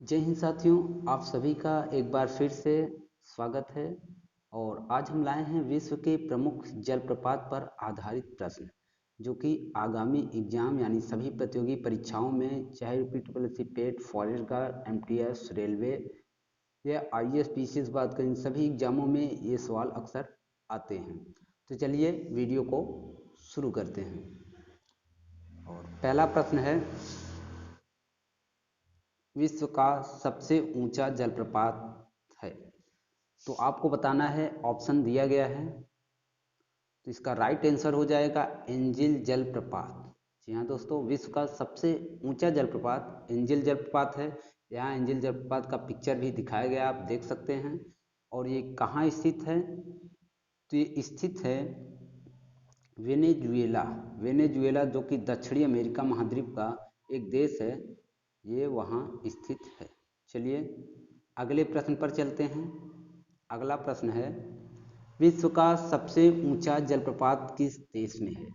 जय हिंद साथियों, आप सभी का एक बार फिर से स्वागत है। और आज हम लाए हैं विश्व के प्रमुख जलप्रपात पर आधारित प्रश्न, जो कि आगामी एग्जाम यानी सभी प्रतियोगी परीक्षाओं में, चाहे यूपी पेट, फॉरेस्ट गार्ड, एमटीएस, रेलवे या आईएएस पीसीएस बात करें, सभी एग्जामों में ये सवाल अक्सर आते हैं। तो चलिए वीडियो को शुरू करते हैं। और पहला प्रश्न है, विश्व का सबसे ऊंचा जलप्रपात है। तो आपको बताना है, ऑप्शन दिया गया है। तो इसका राइट आंसर हो जाएगा एंजिल जलप्रपात। जी हाँ दोस्तों, विश्व का सबसे ऊंचा जलप्रपात एंजिल जलप्रपात है। यहाँ एंजिल जलप्रपात का पिक्चर भी दिखाया गया, आप देख सकते हैं। और ये कहाँ स्थित है? तो ये स्थित है वेनेजुएला। वेनेजुएला जो कि दक्षिणी अमेरिका महाद्वीप का एक देश है, ये वहाँ स्थित है। चलिए अगले प्रश्न पर चलते हैं। अगला प्रश्न है, विश्व का सबसे ऊंचा जलप्रपात किस देश में है?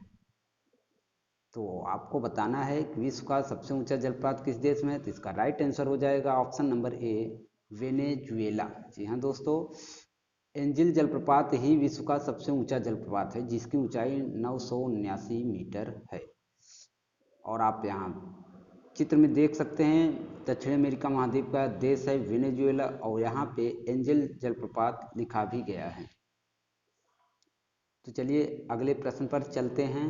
तो आपको बताना है कि विश्व का सबसे ऊंचा जलप्रपात किस देश में है। तो इसका राइट आंसर हो जाएगा ऑप्शन नंबर ए, वेनेजुएला। जी हाँ दोस्तों, एंजिल जलप्रपात ही विश्व का सबसे ऊंचा जलप्रपात है, जिसकी ऊंचाई 979 मीटर है। और आप यहाँ चित्र में देख सकते हैं, दक्षिण अमेरिका महाद्वीप का देश है वेनेजुएला, और यहाँ पे एंजिल जलप्रपात लिखा भी गया है। तो चलिए अगले प्रश्न पर चलते हैं।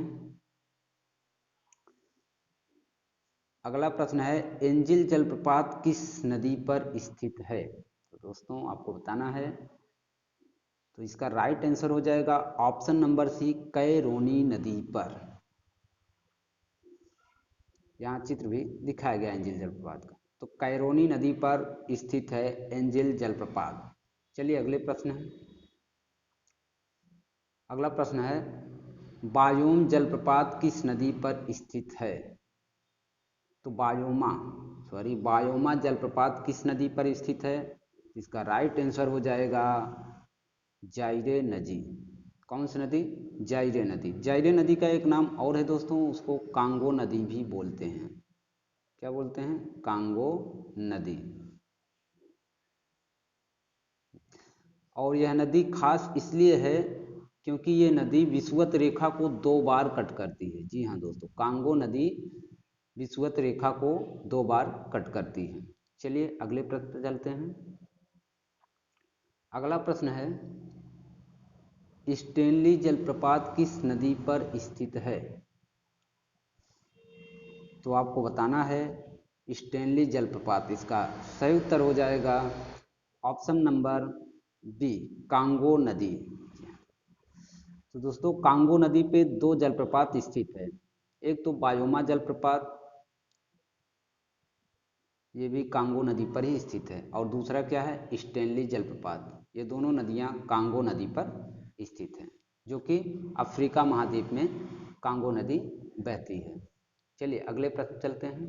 अगला प्रश्न है, एंजिल जलप्रपात किस नदी पर स्थित है? तो दोस्तों आपको बताना है। तो इसका राइट आंसर हो जाएगा ऑप्शन नंबर सी, कैरोनी नदी पर। यहाँ चित्र भी दिखाया गया एंजिल जलप्रपात का। तो कैरोनी नदी पर स्थित है एंजिल जलप्रपात। चलिए अगले प्रश्न है। अगला प्रश्न है, बायोम जलप्रपात किस नदी पर स्थित है? तो बायोमा जलप्रपात किस नदी पर स्थित है? इसका राइट आंसर हो जाएगा जायरे नदी। कौन सी नदी? जायरे नदी। जायरे नदी का एक नाम और है दोस्तों, उसको कांगो नदी भी बोलते हैं। क्या बोलते हैं? कांगो नदी। और यह नदी खास इसलिए है क्योंकि ये नदी विषुवत रेखा को 2 बार कट करती है। जी हाँ दोस्तों, कांगो नदी विषुवत रेखा को 2 बार कट करती है। चलिए अगले प्रश्न पर चलते हैं। अगला प्रश्न है, स्टेनली जलप्रपात किस नदी पर स्थित है? तो आपको बताना है स्टेनली जलप्रपात। इसका सही उत्तर हो जाएगा ऑप्शन नंबर बी, कांगो नदी। तो दोस्तों कांगो नदी पे 2 जलप्रपात स्थित है। एक तो बायोमा जलप्रपात, ये भी कांगो नदी पर ही स्थित है। और दूसरा क्या है? स्टेनली जलप्रपात। ये दोनों नदियां कांगो नदी पर स्थित हैं, जो कि अफ्रीका महाद्वीप में कांगो नदी बहती है। चलिए अगले प्रश्न चलते हैं।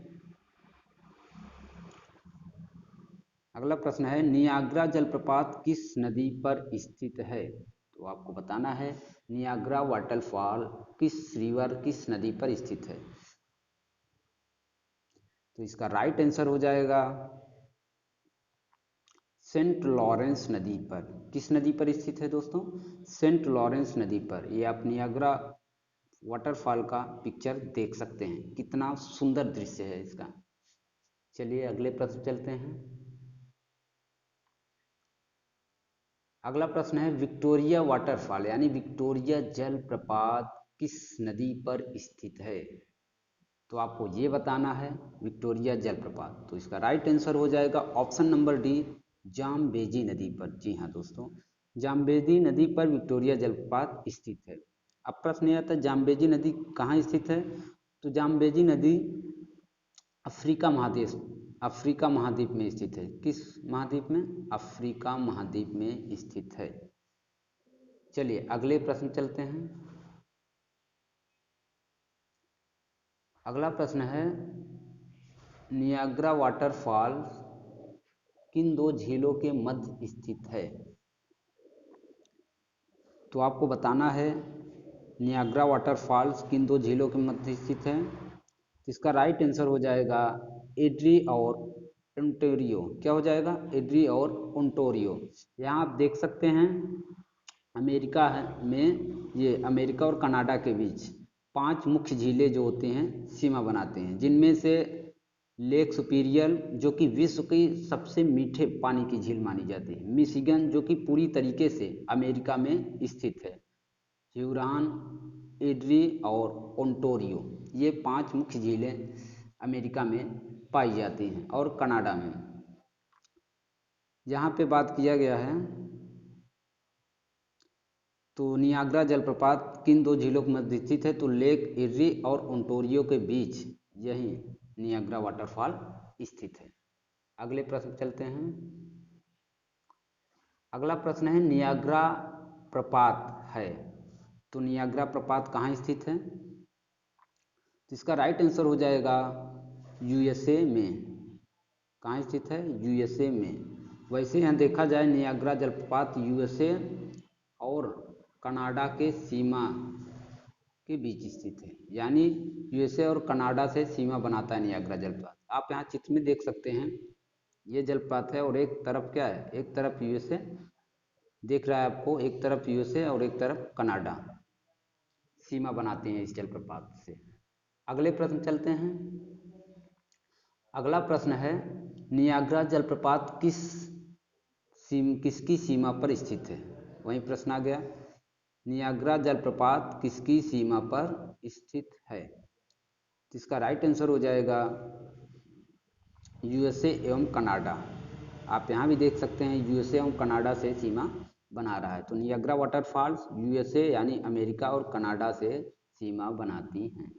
अगला प्रश्न है, नियाग्रा जलप्रपात किस नदी पर स्थित है? तो आपको बताना है नियाग्रा वाटरफॉल किस नदी पर स्थित है। तो इसका राइट आंसर हो जाएगा सेंट लॉरेंस नदी पर। किस नदी पर स्थित है दोस्तों? सेंट लॉरेंस नदी पर। ये आप नियाग्रा वाटरफॉल का पिक्चर देख सकते हैं, कितना सुंदर दृश्य है इसका। चलिए अगले प्रश्न चलते हैं। अगला प्रश्न है, विक्टोरिया वाटरफॉल यानी विक्टोरिया जलप्रपात किस नदी पर स्थित है? तो आपको ये बताना है विक्टोरिया जलप्रपात। तो इसका राइट आंसर हो जाएगा ऑप्शन नंबर डी, जाम्बेजी नदी पर। जी हाँ दोस्तों, जाम्बेजी नदी पर विक्टोरिया जलप्रपात स्थित है। अब प्रश्न यह आता है, जाम्बेजी नदी कहाँ स्थित है? तो जाम्बेजी नदी अफ्रीका महाद्वीप में स्थित है। किस महाद्वीप में? अफ्रीका महाद्वीप में स्थित है। चलिए अगले प्रश्न चलते हैं। अगला प्रश्न है, नियाग्रा वाटरफॉल किन 2 झीलों के मध्य स्थित है? तो आपको बताना है नियाग्रा वाटरफॉल्स किन 2 झीलों के मध्य स्थित है। इसका राइट आंसर हो जाएगा एड्री और ओंटारियो, क्या हो जाएगा, एड्री और ओंटारियो। यहाँ आप देख सकते हैं अमेरिका में, ये अमेरिका और कनाडा के बीच 5 मुख्य झीलें जो होती हैं सीमा बनाते हैं, जिनमें से लेक सुपीरियर जो कि विश्व की सबसे मीठे पानी की झील मानी जाती है, मिशिगन जो कि पूरी तरीके से अमेरिका में स्थित है, ह्यूरॉन, एड्री और ओंटारियो, ये 5 मुख्य झीलें अमेरिका में पाई जाती हैं। और कनाडा में यहाँ पे बात किया गया है तो नियाग्रा जलप्रपात किन 2 झीलों के मध्य स्थित है, तो लेक एरी और ओंटारियो के बीच यही नियाग्रा वाटरफॉल स्थित है। अगले प्रश्न चलते हैं। अगला प्रश्न है नियाग्रा प्रपात है, तो नियाग्रा प्रपात कहाँ स्थित है, तो इसका राइट आंसर हो जाएगा यूएसए में। कहाँ स्थित है, यूएसए में। वैसे यहाँ देखा जाए नियाग्रा जलप्रपात यूएसए और कनाडा के सीमा के बीच स्थित है, यानी यूएसए और कनाडा से सीमा बनाता है नियाग्रा जलप्रपात। आप यहाँ चित्र में देख सकते हैं ये जलप्रपात है और एक तरफ क्या है, एक तरफ यूएसए दिख रहा है आपको, एक तरफ यूएसए और एक तरफ कनाडा सीमा बनाते हैं इस जलप्रपात से। अगले प्रश्न चलते हैं। अगला प्रश्न है नियाग्रा जलप्रपात किसकी सीमा पर स्थित है, वही प्रश्न आ गया, नियाग्रा जलप्रपात किसकी सीमा पर स्थित है, जिसका राइट आंसर हो जाएगा यूएसए एवं कनाडा। आप यहाँ भी देख सकते हैं यूएसए एवं कनाडा से सीमा बना रहा है, तो नियाग्रा वाटरफॉल्स यूएसए यानी अमेरिका और कनाडा से सीमा बनाती हैं।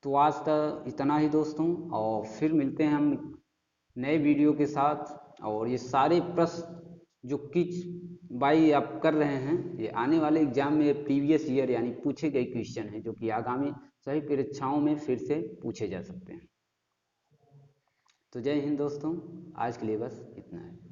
तो आज तक इतना ही दोस्तों, और फिर मिलते हैं हम नए वीडियो के साथ। और ये सारे प्रश्न जो किच बाई आप कर रहे हैं, ये आने वाले एग्जाम में प्रीवियस ईयर यानी पूछे गए क्वेश्चन हैं, जो कि आगामी सभी परीक्षाओं में फिर से पूछे जा सकते हैं। तो जय हिंद दोस्तों, आज के लिए बस इतना है।